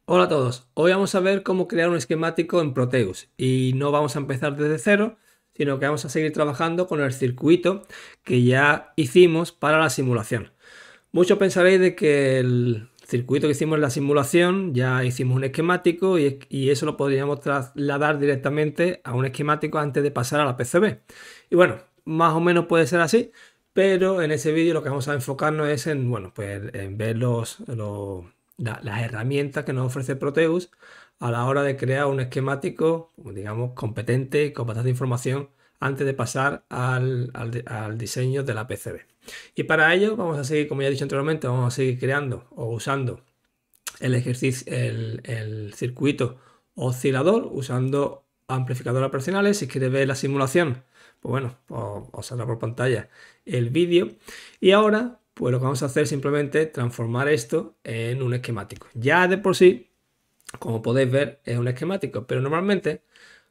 Hola a todos, hoy vamos a ver cómo crear un esquemático en Proteus y no vamos a empezar desde cero, sino que vamos a seguir trabajando con el circuito que ya hicimos para la simulación. Muchos pensaréis de que el circuito que hicimos en la simulación ya hicimos un esquemático y eso lo podríamos trasladar directamente a un esquemático antes de pasar a la PCB. Y bueno, más o menos puede ser así, pero en ese vídeo lo que vamos a enfocarnos es en, bueno, pues en ver las herramientas que nos ofrece Proteus a la hora de crear un esquemático, digamos, competente y con bastante información antes de pasar al diseño de la PCB. Y para ello vamos a seguir, como ya he dicho anteriormente, vamos a seguir creando o usando el ejercicio, el circuito oscilador usando amplificadores operacionales. Si quieres ver la simulación, pues bueno, os saldrá por pantalla el vídeo. Y ahora, pues lo que vamos a hacer es simplemente transformar esto en un esquemático. Ya de por sí, como podéis ver, es un esquemático, pero normalmente,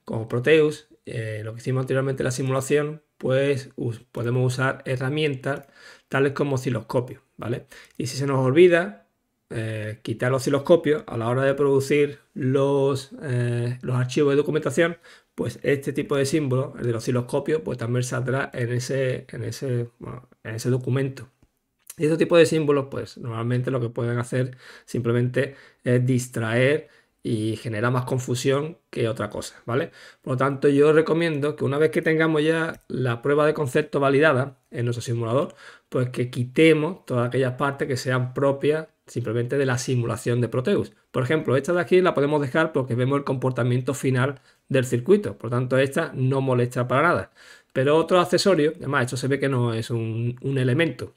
como Proteus, lo que hicimos anteriormente en la simulación, pues podemos usar herramientas tales como osciloscopio, ¿vale? Y si se nos olvida quitar el osciloscopio a la hora de producir los archivos de documentación, pues este tipo de símbolo, el del osciloscopio, pues también saldrá bueno, en ese documento. Y este tipo de símbolos, pues normalmente lo que pueden hacer simplemente es distraer y generar más confusión que otra cosa, ¿vale? Por lo tanto, yo recomiendo que una vez que tengamos ya la prueba de concepto validada en nuestro simulador, pues que quitemos todas aquellas partes que sean propias simplemente de la simulación de Proteus. Por ejemplo, esta de aquí la podemos dejar porque vemos el comportamiento final del circuito, por lo tanto esta no molesta para nada. Pero otros accesorios, además esto se ve que no es un elemento,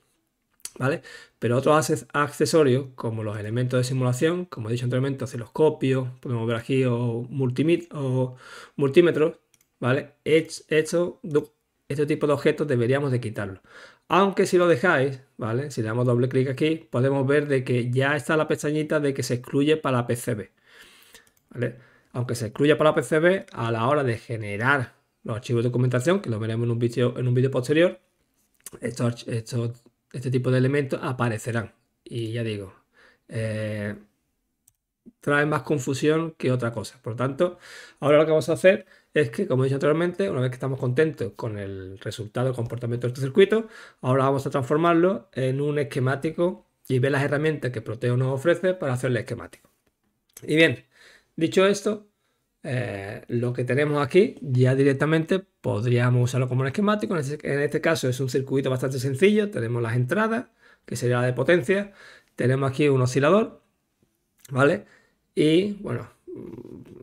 ¿vale? Pero otros accesorios, como los elementos de simulación, como he dicho anteriormente, osciloscopios, podemos ver aquí, o multímetros, ¿vale? Este tipo de objetos deberíamos de quitarlo. Aunque si lo dejáis, ¿vale? Si le damos doble clic aquí, podemos ver de que ya está la pestañita de que se excluye para la PCB, ¿vale? Aunque se excluya para la PCB, a la hora de generar los archivos de documentación, que lo veremos en un vídeo posterior, este tipo de elementos aparecerán. Y ya digo, eh, trae más confusión que otra cosa. Por lo tanto, ahora lo que vamos a hacer es que, como he dicho anteriormente, una vez que estamos contentos con el resultado del comportamiento de este circuito, ahora vamos a transformarlo en un esquemático y ver las herramientas que Proteo nos ofrece para hacer el esquemático. Y bien, dicho esto, lo que tenemos aquí ya directamente podríamos usarlo como un esquemático. En este caso es un circuito bastante sencillo. Tenemos las entradas, que sería la de potencia. Tenemos aquí un oscilador, ¿vale? Y bueno,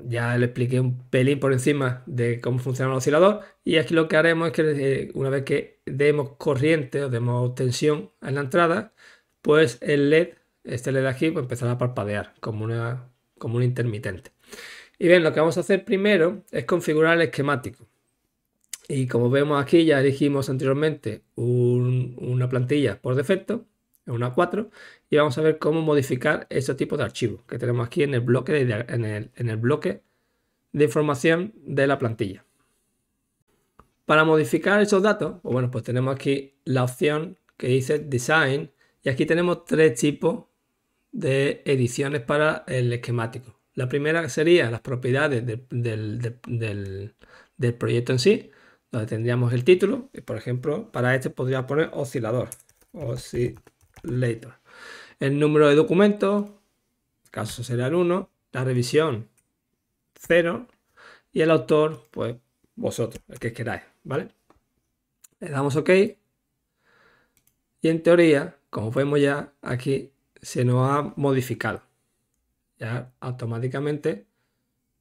ya le expliqué un pelín por encima de cómo funciona el oscilador. Y aquí lo que haremos es que una vez que demos corriente o demos tensión en la entrada, pues el LED, este LED de aquí, pues empezará a parpadear como un intermitente. Y bien, lo que vamos a hacer primero es configurar el esquemático. Y como vemos aquí, ya elegimos anteriormente una plantilla por defecto, una 4, y vamos a ver cómo modificar este tipo de archivos que tenemos aquí en el bloque en el bloque de información de la plantilla. Para modificar esos datos, pues tenemos aquí la opción que dice Design, y aquí tenemos tres tipos de ediciones para el esquemático. La primera sería las propiedades del proyecto en sí, donde tendríamos el título, y por ejemplo, para este podría poner oscilador, oscillator. El número de documentos, en este caso sería el 1, la revisión 0, y el autor, pues vosotros, el que queráis, ¿vale? Le damos OK, y en teoría, como vemos ya aquí, se nos ha modificado. Ya automáticamente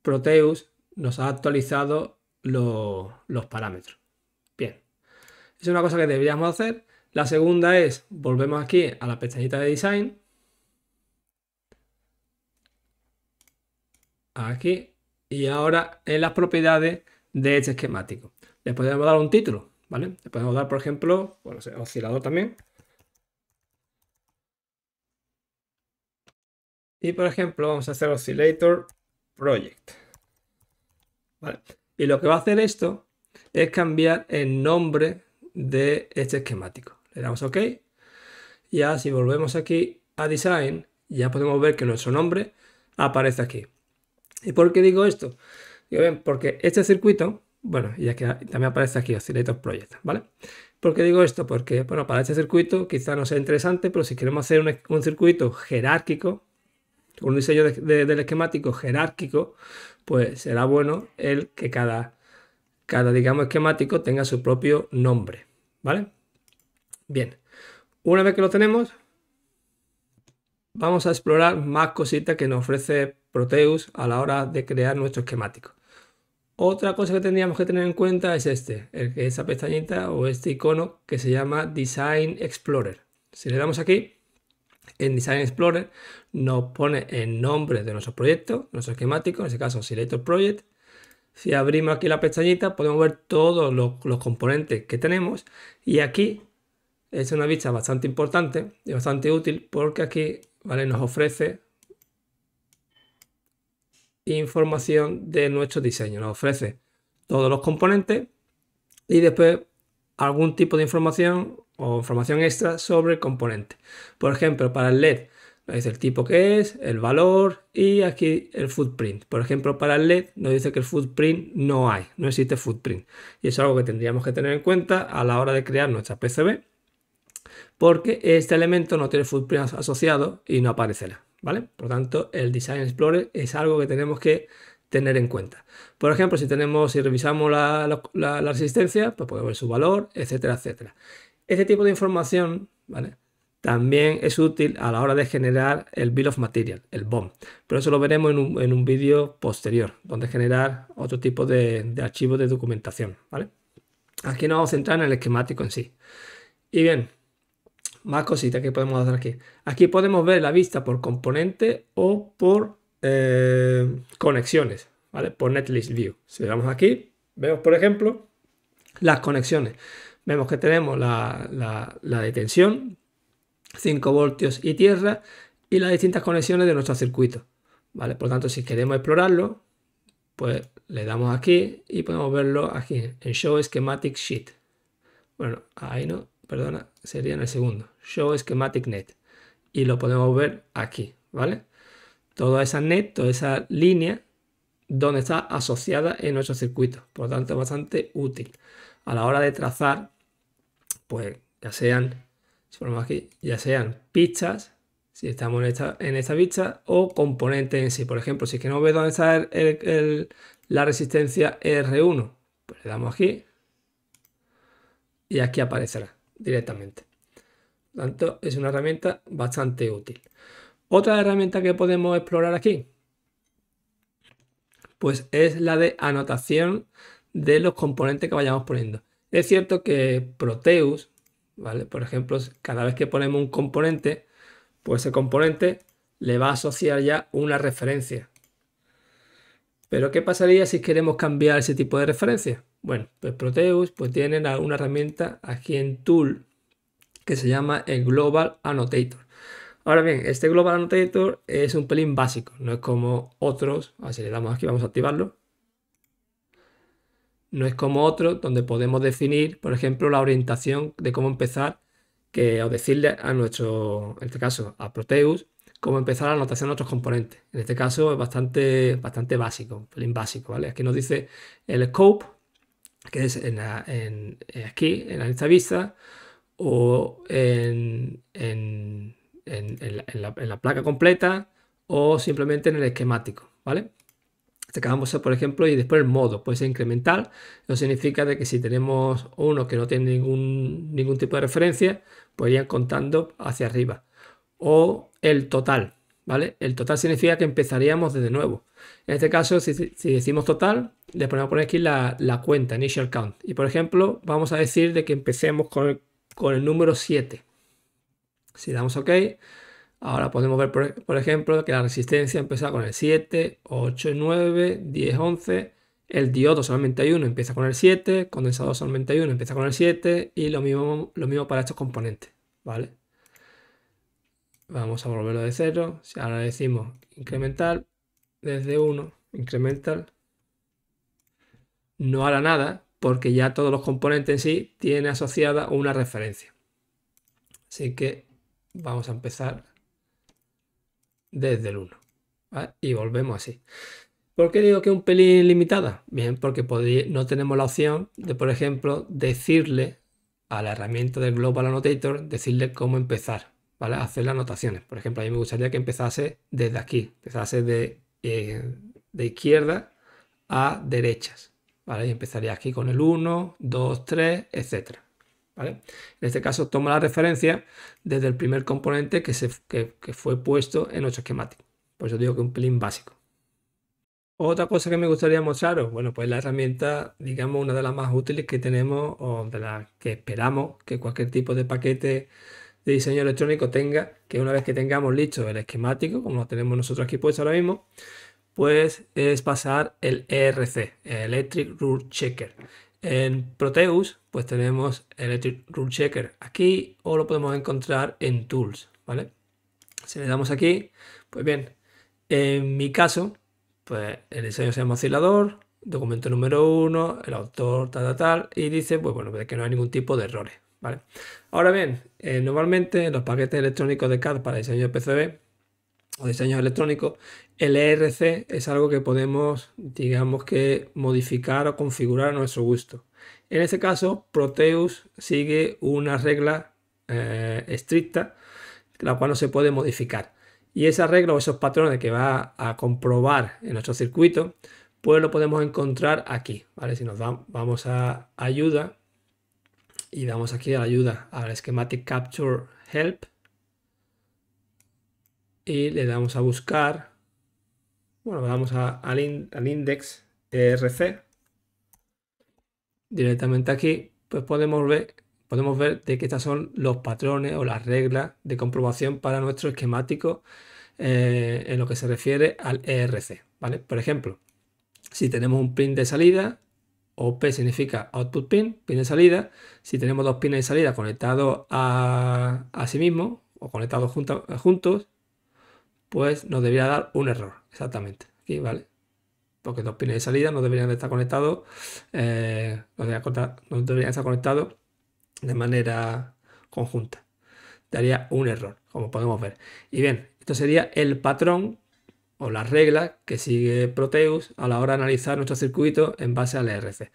Proteus nos ha actualizado los parámetros. Bien, es una cosa que deberíamos hacer. La segunda es, volvemos aquí a la pestañita de Design. Aquí. Y ahora en las propiedades de este esquemático. Le podemos dar un título, ¿vale? Le podemos dar, por ejemplo, bueno, oscilador también. Y por ejemplo, vamos a hacer Oscillator Project. ¿Vale? Y lo que va a hacer esto es cambiar el nombre de este esquemático. Le damos OK. Ya si volvemos aquí a Design, ya podemos ver que nuestro nombre aparece aquí. ¿Y por qué digo esto? Porque este circuito, bueno, y aquí también aparece aquí Oscillator Project, ¿vale? ¿Por qué digo esto? Porque, bueno, para este circuito quizá no sea interesante, pero si queremos hacer un circuito jerárquico, un diseño del esquemático jerárquico, pues será bueno el que cada digamos, esquemático tenga su propio nombre, ¿vale? Bien, una vez que lo tenemos, vamos a explorar más cositas que nos ofrece Proteus a la hora de crear nuestro esquemático. Otra cosa que tendríamos que tener en cuenta es esa pestañita o este icono que se llama Design Explorer. Si le damos aquí, en Design Explorer nos pone el nombre de nuestro proyecto, nuestro esquemático, en este caso Oscillator Project. Si abrimos aquí la pestañita podemos ver todos los componentes que tenemos y aquí es una vista bastante importante y bastante útil porque aquí, ¿vale?, nos ofrece información de nuestro diseño, nos ofrece todos los componentes y después algún tipo de información o información extra sobre el componente. Por ejemplo, para el LED nos dice el tipo que es, el valor y aquí el footprint. Por ejemplo, para el LED nos dice que el footprint no existe footprint. Y eso es algo que tendríamos que tener en cuenta a la hora de crear nuestra PCB porque este elemento no tiene footprint asociado y no aparecerá, ¿vale? Por lo tanto, el Design Explorer es algo que tenemos que tener en cuenta. Por ejemplo, si revisamos la resistencia, pues podemos ver su valor, etcétera, etcétera. Este tipo de información, ¿vale?, también es útil a la hora de generar el Bill of Material, el BOM. Pero eso lo veremos en un vídeo posterior, donde generar otro tipo de archivos de documentación, ¿vale? Aquí nos vamos a centrar en el esquemático en sí. Y bien, más cositas que podemos hacer aquí. Aquí podemos ver la vista por componente o por conexiones, ¿vale? Por Netlist View. Si le damos aquí, vemos, por ejemplo, las conexiones. Vemos que tenemos la de tensión, 5 voltios y tierra, y las distintas conexiones de nuestro circuito, ¿vale? Por lo tanto, si queremos explorarlo, pues le damos aquí y podemos verlo aquí en Show Schematic Sheet. Bueno, ahí no, perdona, sería en el segundo, Show Schematic Net, y lo podemos ver aquí, ¿vale? Toda esa net, toda esa línea donde está asociada en nuestro circuito, por lo tanto es bastante útil a la hora de trazar, pues ya sean, si ponemos aquí, ya sean pistas, si estamos en esta vista, o componentes en sí. Por ejemplo, si queremos ver dónde está la resistencia R1, pues le damos aquí y aquí aparecerá directamente. Por lo tanto, es una herramienta bastante útil. Otra herramienta que podemos explorar aquí, pues es la de anotación de los componentes que vayamos poniendo. Es cierto que Proteus, ¿vale?, por ejemplo, cada vez que ponemos un componente, pues ese componente le va a asociar ya una referencia. Pero ¿qué pasaría si queremos cambiar ese tipo de referencia? Bueno, pues Proteus pues tiene una herramienta aquí en Tool que se llama el Global Annotator. Ahora bien, este Global Annotator es un pelín básico, no es como otros. Así le damos aquí, vamos a activarlo. No es como otros donde podemos definir, por ejemplo, la orientación de cómo empezar, o decirle a nuestro, en este caso, a Proteus, cómo empezar la anotación de otros componentes. En este caso es bastante básico, un pelín básico, ¿vale? Aquí nos dice el scope, que es aquí, en esta vista, o en la placa completa, o simplemente en el esquemático, ¿vale? Vamos a, por ejemplo, y después el modo puede ser incremental. Eso significa de que si tenemos uno que no tiene ningún tipo de referencia, pues irían contando hacia arriba. O el total, ¿vale? El total significa que empezaríamos desde nuevo. En este caso, si decimos total, le ponemos a poner aquí la cuenta, initial count. Y por ejemplo, vamos a decir de que empecemos con el número 7. Si damos OK, ahora podemos ver, por ejemplo, que la resistencia empieza con el 7, 8, 9, 10, 11. El diodo solamente hay uno, empieza con el 7. Condensador solamente hay uno, empieza con el 7. Y lo mismo para estos componentes, ¿vale? Vamos a volverlo de 0. Si ahora decimos incremental, desde 1, incremental, no hará nada porque ya todos los componentes en sí tienen asociada una referencia. Así que vamos a empezar desde el 1. ¿vale? Y volvemos así. ¿Por qué digo que es un pelín limitada? Bien, porque no tenemos la opción de, por ejemplo, decirle a la herramienta del Global Annotator, decirle cómo empezar, ¿vale? A hacer las anotaciones. Por ejemplo, a mí me gustaría que empezase desde aquí, empezase de izquierda a derechas, ¿vale? Y empezaría aquí con el 1, 2, 3, etcétera, ¿vale? En este caso toma la referencia desde el primer componente que fue puesto en nuestro esquemático. Por eso digo que es un pelín básico. Otra cosa que me gustaría mostraros, bueno, pues la herramienta, digamos, una de las más útiles que tenemos o de las que esperamos que cualquier tipo de paquete de diseño electrónico tenga, que una vez que tengamos listo el esquemático, como lo tenemos nosotros aquí puesto ahora mismo, pues es pasar el ERC, Electric Rule Checker. En Proteus, pues tenemos Electric Rule Checker aquí o lo podemos encontrar en Tools, ¿vale? Si le damos aquí, pues bien, en mi caso, pues el diseño se llama oscilador, documento número 1, el autor, tal, y dice, pues bueno, que no hay ningún tipo de errores, ¿vale? Ahora bien, normalmente en los paquetes electrónicos de CAD para diseño de PCB o diseños electrónicos, el ERC es algo que podemos, digamos que, modificar o configurar a nuestro gusto. En este caso, Proteus sigue una regla estricta, la cual no se puede modificar. Y esa regla o esos patrones que va a comprobar en nuestro circuito, pues lo podemos encontrar aquí, ¿vale? Si nos vamos a ayuda y damos aquí a la ayuda al Schematic Capture Help y le damos a buscar, bueno, vamos al index ERC directamente aquí, pues podemos ver de que estos son los patrones o las reglas de comprobación para nuestro esquemático en lo que se refiere al ERC, ¿vale? Por ejemplo, si tenemos un pin de salida, OP significa output pin, pin de salida. Si tenemos dos pines de salida conectados a sí mismos o conectados juntos, pues nos debería dar un error, exactamente, aquí, ¿vale? Porque dos pines de salida no deberían estar conectados, no deberían estar conectados de manera conjunta. Daría un error, como podemos ver. Y bien, esto sería el patrón o las reglas que sigue Proteus a la hora de analizar nuestro circuito en base al ERC.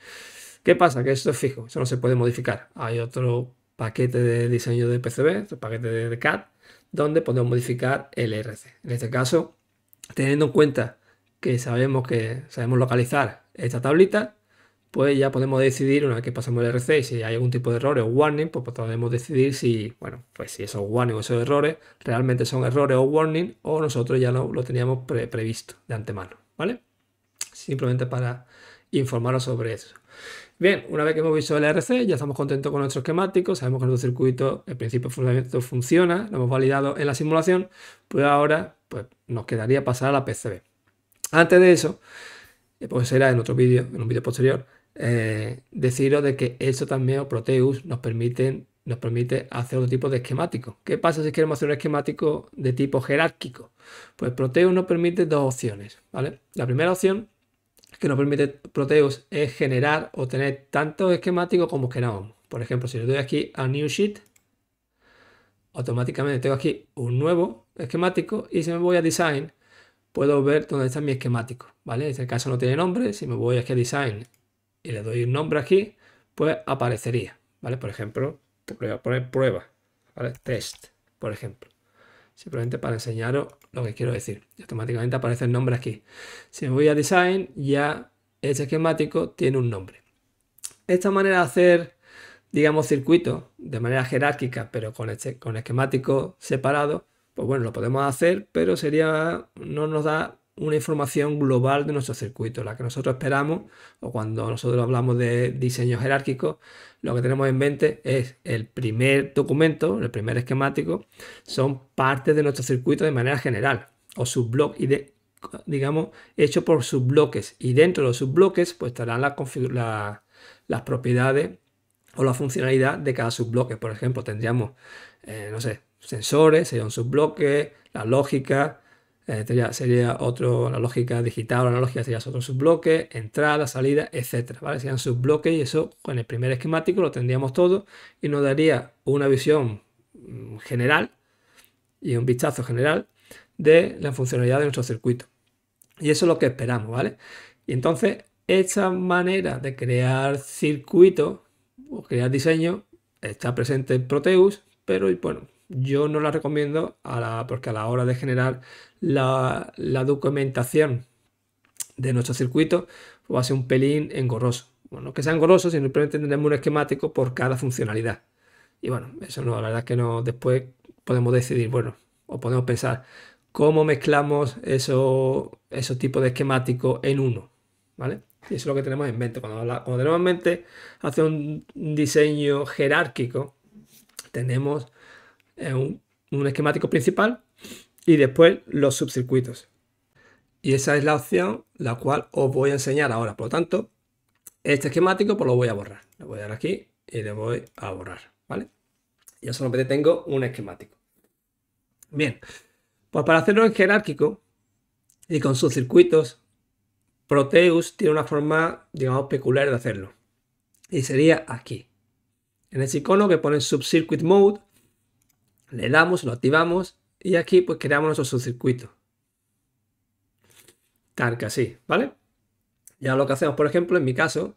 ¿Qué pasa? Que esto es fijo, eso no se puede modificar. Hay otro paquete de diseño de PCB, otro paquete de CAD, donde podemos modificar el ERC. En este caso, teniendo en cuenta que sabemos localizar esta tablita, pues ya podemos decidir, una vez que pasamos el RC, si hay algún tipo de error o warning, pues podemos decidir si, bueno, pues si esos warning o esos errores realmente son errores o warning o nosotros ya lo teníamos previsto de antemano, ¿vale? Simplemente para informaros sobre eso. Bien, una vez que hemos visto el RC, ya estamos contentos con nuestro esquemático, sabemos que nuestro circuito, el principio de funcionamiento funciona, lo hemos validado en la simulación, pues ahora pues, nos quedaría pasar a la PCB. Antes de eso, pues será en otro vídeo, en un vídeo posterior, deciros de que esto también, o Proteus, nos permite hacer otro tipo de esquemático. ¿Qué pasa si queremos hacer un esquemático de tipo jerárquico? Pues Proteus nos permite dos opciones, ¿vale? La primera opción que nos permite Proteus es generar o tener tantos esquemáticos como queramos. Por ejemplo, si le doy aquí a New Sheet, automáticamente tengo aquí un nuevo esquemático y si me voy a Design, puedo ver dónde está mi esquemático, ¿vale? En este caso no tiene nombre, si me voy aquí a Design y le doy un nombre aquí, pues aparecería, ¿vale? Por ejemplo, voy a poner prueba, ¿vale? Test, por ejemplo. Simplemente para enseñaros lo que quiero decir. Y automáticamente aparece el nombre aquí. Si me voy a Design, ya este esquemático tiene un nombre. Esta manera de hacer, digamos, circuitos de manera jerárquica, pero con esquemáticos separados, pues bueno, lo podemos hacer, pero no nos da una información global de nuestro circuito, la que nosotros esperamos, o cuando nosotros hablamos de diseño jerárquico, lo que tenemos en mente es el primer documento, el primer esquemático, son partes de nuestro circuito de manera general, o subbloques, digamos, hecho por subbloques, y dentro de los subbloques pues estarán las propiedades o la funcionalidad de cada subbloque. Por ejemplo, tendríamos, no sé, sensores, sería un subbloque, la lógica, sería otro, la lógica digital o la lógica sería otro subbloque, entrada, salida, etcétera, ¿vale? Serían subbloques y eso con el primer esquemático lo tendríamos todo y nos daría una visión general y un vistazo general de la funcionalidad de nuestro circuito. Y eso es lo que esperamos, ¿vale? Y entonces, esta manera de crear circuitos o crear diseño está presente en Proteus, pero bueno, yo no la recomiendo porque a la hora de generar la documentación de nuestro circuito va a ser un pelín engorroso. Bueno, no que sea engorroso, sino simplemente tendremos un esquemático por cada funcionalidad. Y bueno, eso no, la verdad es que no, después podemos decidir, bueno, o podemos pensar cómo mezclamos esos tipos de esquemáticos en uno, ¿vale? Y eso es lo que tenemos en mente. Cuando tenemos en mente hacer un diseño jerárquico, tenemos un esquemático principal y después los subcircuitos. Y esa es la opción la cual os voy a enseñar ahora. Por lo tanto, este esquemático pues lo voy a borrar. Le voy a dar aquí y le voy a borrar, ¿vale? Ya solamente tengo un esquemático. Bien, pues para hacerlo en jerárquico y con sus circuitos, Proteus tiene una forma, digamos, peculiar de hacerlo. Y sería aquí. En ese icono que pone Subcircuit Mode, le damos, lo activamos y aquí pues creamos nuestro subcircuito. Tal que así, ¿vale? Ya lo que hacemos, por ejemplo, en mi caso,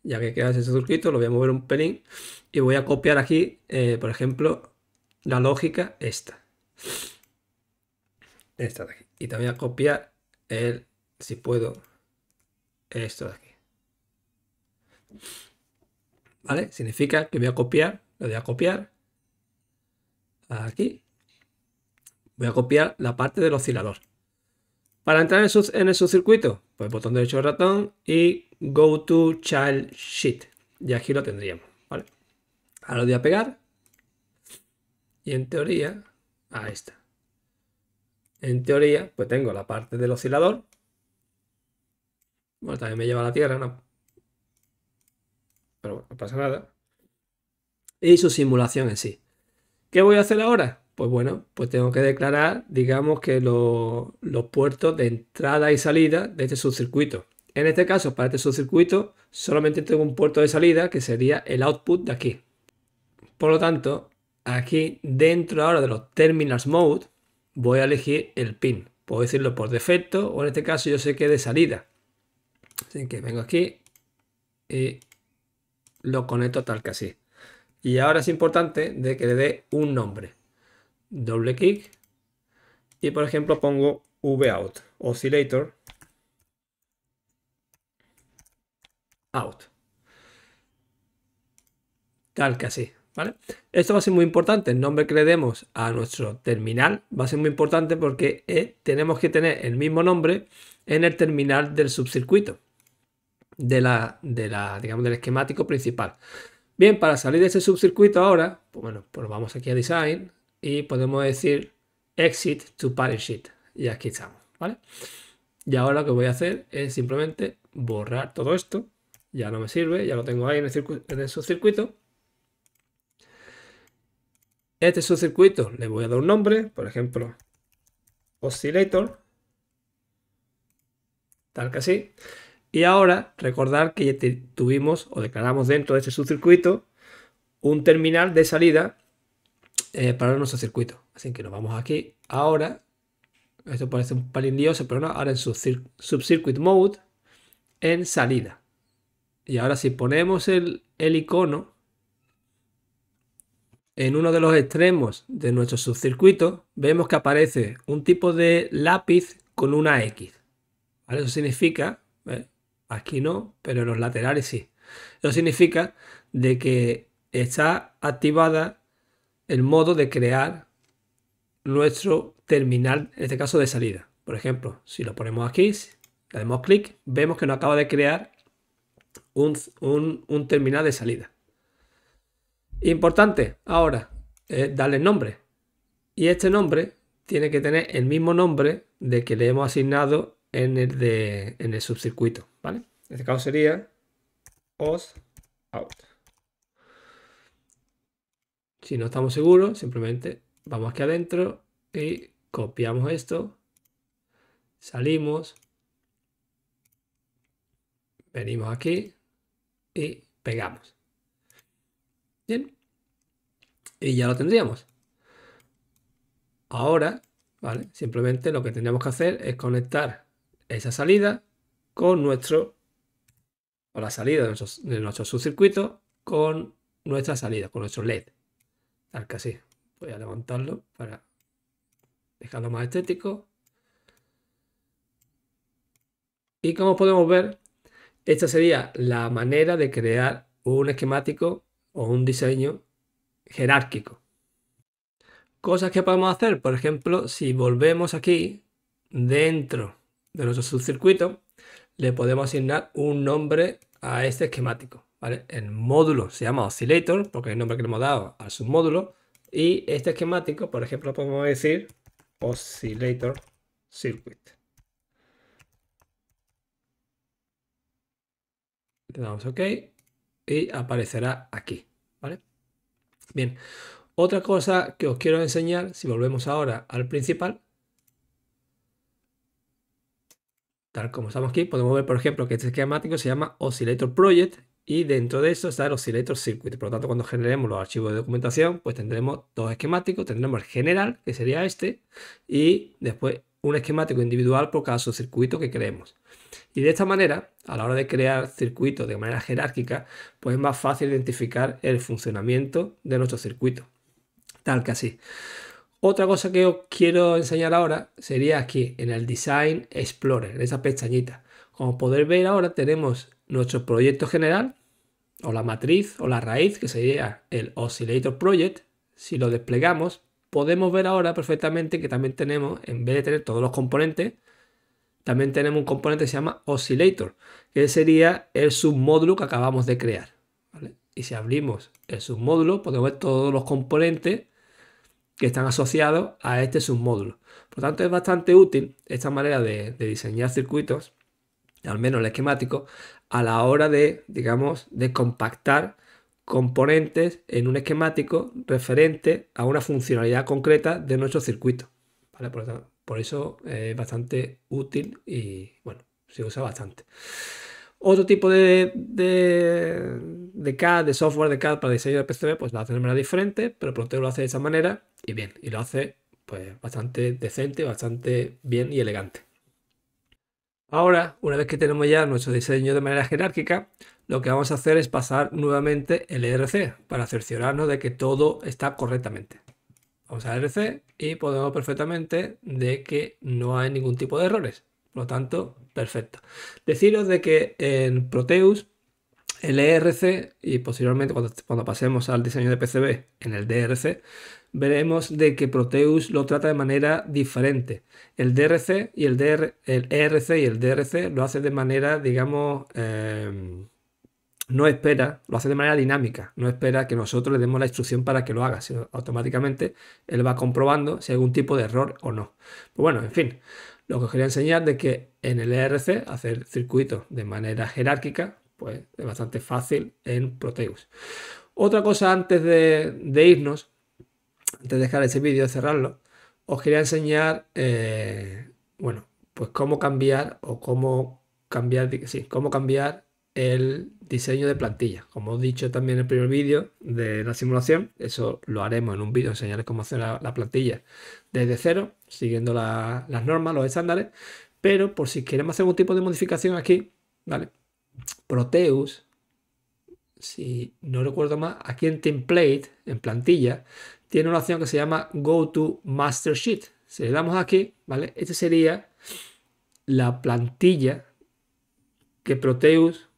ya que queda ese circuito, lo voy a mover un pelín y voy a copiar aquí, por ejemplo, la lógica esta. Esta de aquí. Y también voy a copiar si puedo, esto de aquí. ¿Vale? Significa que voy a copiar, lo voy a copiar aquí. Voy a copiar la parte del oscilador. Para entrar en el subcircuito, pues botón derecho del ratón y Go to Child Sheet. Y aquí lo tendríamos, ¿vale? Ahora lo voy a pegar. Y en teoría, ahí está. En teoría, pues tengo la parte del oscilador. Bueno, también me lleva a la Tierra, ¿no? Pero bueno, no pasa nada. Y su simulación en sí. ¿Qué voy a hacer ahora? Pues bueno, pues tengo que declarar, digamos que los puertos de entrada y salida de este subcircuito. En este caso, para este subcircuito, solamente tengo un puerto de salida que sería el output de aquí. Por lo tanto, aquí dentro ahora de los terminals mode, voy a elegir el pin. Puedo decirlo por defecto o en este caso yo sé que de salida. Así que vengo aquí y lo conecto tal que así. Y ahora es importante de que le dé un nombre. Doble clic y por ejemplo pongo vout, oscillator out. Tal que así, ¿vale? Esto va a ser muy importante. El nombre que le demos a nuestro terminal va a ser muy importante porque tenemos que tener el mismo nombre en el terminal del subcircuito, digamos, del esquemático principal. Bien, para salir de ese subcircuito ahora, pues bueno, pues vamos aquí a Design y podemos decir Exit to Parent Sheet. Y aquí estamos, ¿vale? Y ahora lo que voy a hacer es simplemente borrar todo esto. Ya no me sirve, ya lo tengo ahí en el subcircuito. Este subcircuito le voy a dar un nombre, por ejemplo, Oscillator, tal que así. Y ahora recordar que tuvimos o declaramos dentro de este subcircuito un terminal de salida para nuestro circuito. Así que nos vamos aquí ahora. Esto parece un pelín lioso, pero no. Ahora en Subcircuit Mode, en salida. Y ahora si ponemos el icono en uno de los extremos de nuestro subcircuito, vemos que aparece un tipo de lápiz con una X. ¿Vale? Eso significa, aquí no, pero en los laterales sí. Eso significa de que está activada el modo de crear nuestro terminal, en este caso de salida. Por ejemplo, si lo ponemos aquí, le damos clic, vemos que nos acaba de crear un terminal de salida. Importante ahora darle nombre. Y este nombre tiene que tener el mismo nombre de que le hemos asignado en el subcircuito. ¿Vale? En este caso sería os out. Si no estamos seguros, simplemente vamos aquí adentro y copiamos esto. Salimos. Venimos aquí y pegamos. Bien. Y ya lo tendríamos. Ahora, ¿vale? Simplemente lo que tenemos que hacer es conectar esa salida con o la salida de nuestro subcircuito con nuestra salida, con nuestro LED. Tal que así. Voy a levantarlo para dejarlo más estético. Y como podemos ver, esta sería la manera de crear un esquemático o un diseño jerárquico. Cosas que podemos hacer, por ejemplo, si volvemos aquí dentro de nuestro subcircuito, le podemos asignar un nombre a este esquemático, ¿vale? El módulo se llama oscillator porque es el nombre que le hemos dado al submódulo, y este esquemático, por ejemplo, podemos decir oscillator circuit. Le damos OK y aparecerá aquí, ¿vale? Bien, otra cosa que os quiero enseñar, si volvemos ahora al principal, tal como estamos aquí, podemos ver, por ejemplo, que este esquemático se llama Oscillator Project y dentro de eso está el Oscillator Circuit. Por lo tanto, cuando generemos los archivos de documentación, pues tendremos dos esquemáticos. Tendremos el general, que sería este, y después un esquemático individual por cada subcircuito que creemos. Y de esta manera, a la hora de crear circuitos de manera jerárquica, pues es más fácil identificar el funcionamiento de nuestro circuito. Tal que así. Otra cosa que os quiero enseñar ahora sería aquí en el Design Explorer, en esa pestañita. Como podéis ver ahora tenemos nuestro proyecto general o la matriz o la raíz, que sería el Oscillator Project. Si lo desplegamos podemos ver ahora perfectamente que también tenemos, en vez de tener todos los componentes, también tenemos un componente que se llama Oscillator, que sería el submódulo que acabamos de crear, ¿vale? Y si abrimos el submódulo podemos ver todos los componentes que están asociados a este submódulo. Por lo tanto, es bastante útil esta manera de diseñar circuitos, al menos el esquemático, a la hora de, digamos, de compactar componentes en un esquemático referente a una funcionalidad concreta de nuestro circuito, ¿vale? Por eso es bastante útil y, bueno, se usa bastante. Otro tipo de CAD, de software de CAD para diseño de PCB, pues lo hace de manera diferente, pero Proteus lo hace de esa manera y bien, y lo hace pues bastante decente, bastante bien y elegante. Ahora, una vez que tenemos ya nuestro diseño de manera jerárquica, lo que vamos a hacer es pasar nuevamente el ERC para cerciorarnos de que todo está correctamente. Vamos a ERC y podemos perfectamente de que no hay ningún tipo de errores. Por lo tanto, perfecto. Deciros de que en Proteus el ERC y posteriormente cuando pasemos al diseño de PCB en el DRC, veremos de que Proteus lo trata de manera diferente. El DRC y el ERC y el DRC lo hace de manera, digamos, no espera, lo hace de manera dinámica, no espera que nosotros le demos la instrucción para que lo haga, sino automáticamente él va comprobando si hay algún tipo de error o no. Pues bueno, en fin, lo que os quería enseñar de que en el ERC hacer circuitos de manera jerárquica pues es bastante fácil en Proteus. Otra cosa antes de irnos, antes de dejar ese vídeo, cerrarlo, os quería enseñar, bueno, pues cómo cambiar cómo cambiar el diseño de plantilla. Como he dicho también en el primer vídeo de la simulación, eso lo haremos en un vídeo, enseñarles cómo hacer la plantilla desde cero, siguiendo las normas, los estándares, pero por si queremos hacer un tipo de modificación aquí, ¿vale? Proteus, si no recuerdo más, aquí en Template, en plantilla, tiene una opción que se llama Go to Master Sheet. Si le damos aquí, ¿vale? Esta sería la plantilla que Proteus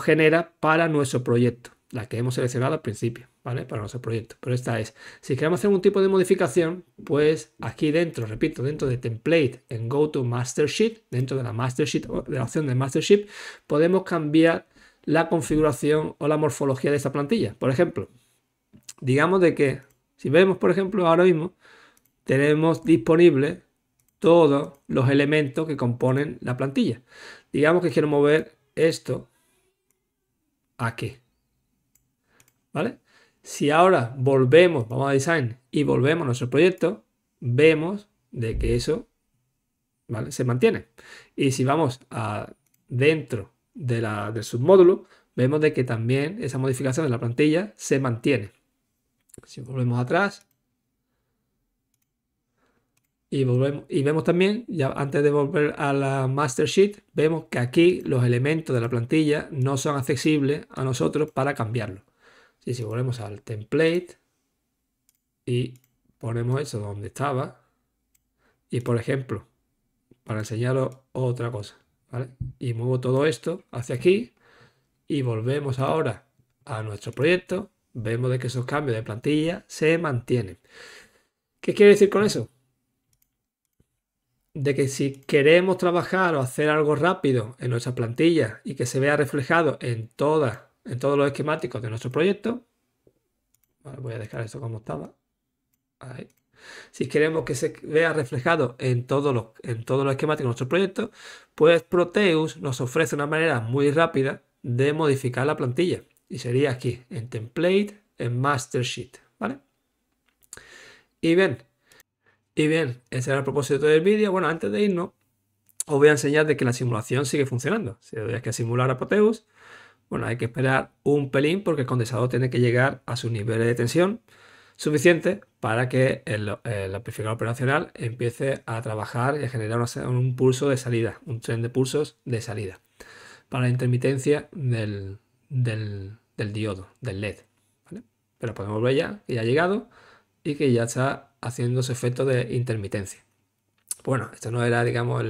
genera para nuestro proyecto, la que hemos seleccionado al principio, ¿vale? Para nuestro proyecto. Pero esta es, si queremos hacer un tipo de modificación, pues aquí dentro, repito, dentro de Template, en Go to Master Sheet, dentro de la Master Sheet, de la opción de Master Sheet, podemos cambiar la configuración o la morfología de esta plantilla. Por ejemplo, digamos de que, si vemos, por ejemplo, ahora mismo, tenemos disponible todos los elementos que componen la plantilla. Digamos que quiero mover esto aquí, ¿vale? Si ahora volvemos, vamos a Design y volvemos a nuestro proyecto, vemos de que eso, ¿vale?, se mantiene. Y si vamos dentro del submódulo, vemos de que también esa modificación de la plantilla se mantiene. Si volvemos atrás, y vemos también, ya antes de volver a la Master Sheet, vemos que aquí los elementos de la plantilla no son accesibles a nosotros para cambiarlo. Si volvemos al template y ponemos eso donde estaba, y por ejemplo, para enseñaros otra cosa, ¿vale? Y muevo todo esto hacia aquí y volvemos ahora a nuestro proyecto, vemos de que esos cambios de plantilla se mantienen. ¿Qué quiere decir con eso? De que si queremos trabajar o hacer algo rápido en nuestra plantilla y que se vea reflejado en todos los esquemáticos de nuestro proyecto, vale, voy a dejar esto como estaba. Ahí. Si queremos que se vea reflejado en todos los esquemáticos de nuestro proyecto, pues Proteus nos ofrece una manera muy rápida de modificar la plantilla. Y sería aquí, en Template, en Master Sheet, ¿vale? Y bien, ese era el propósito del vídeo. Bueno, antes de irnos, os voy a enseñar de que la simulación sigue funcionando. Si hay que simular a Proteus, bueno, hay que esperar un pelín porque el condensador tiene que llegar a sus niveles de tensión suficiente para que el amplificador operacional empiece a trabajar y a generar un pulso de salida, un tren de pulsos de salida para la intermitencia del diodo, del LED, ¿vale? Pero podemos ver ya que ya ha llegado y que ya está haciendo su efecto de intermitencia. Bueno, esto no era, digamos,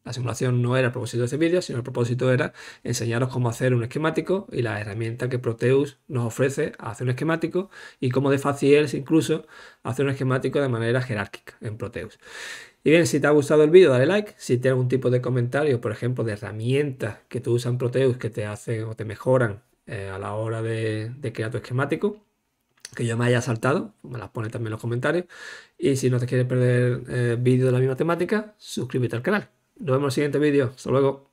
la simulación no era el propósito de este vídeo, sino el propósito era enseñaros cómo hacer un esquemático y la herramienta que Proteus nos ofrece a hacer un esquemático y cómo de fácil es incluso hacer un esquemático de manera jerárquica en Proteus. Y bien, si te ha gustado el vídeo, dale like. Si tienes algún tipo de comentario, por ejemplo, de herramientas que tú usas en Proteus que te hacen o te mejoran a la hora de crear tu esquemático, que yo me haya saltado, me las pone también en los comentarios. Y si no te quieres perder vídeos de la misma temática, suscríbete al canal. Nos vemos en el siguiente vídeo. Hasta luego.